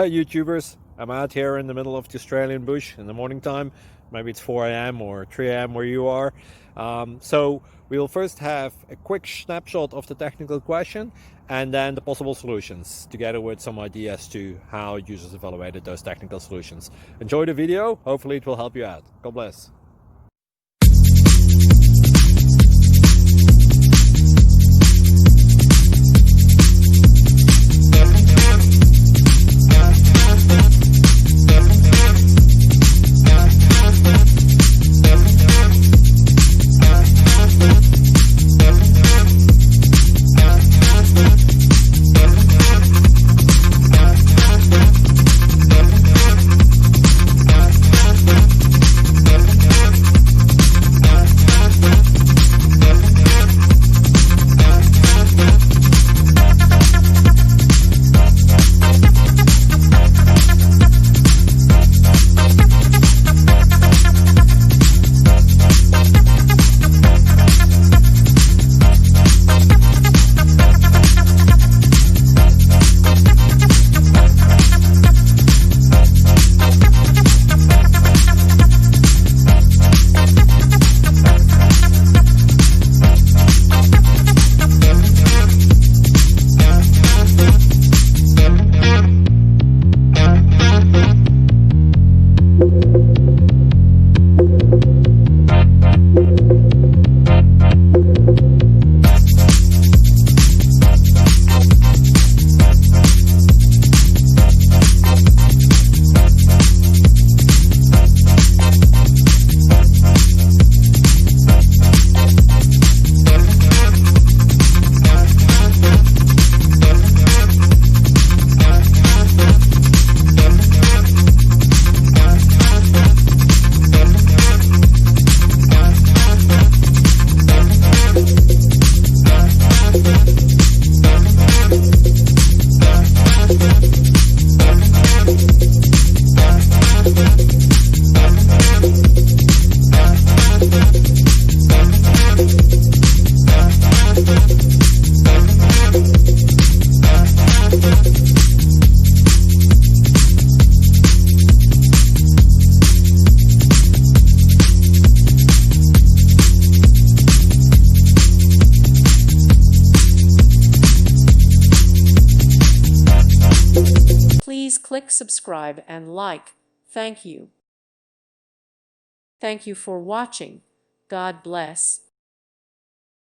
Hey YouTubers, I'm out here in the middle of the Australian bush in the morning time. Maybe it's 4 a.m. or 3 a.m. where you are. So we'll first have a quick snapshot of the technical question and then the possible solutions, together with some ideas to how users evaluated those technical solutions. Enjoy the video, hopefully it will help you out. God bless. Please click subscribe and like. Thank you. Thank you for watching. God bless.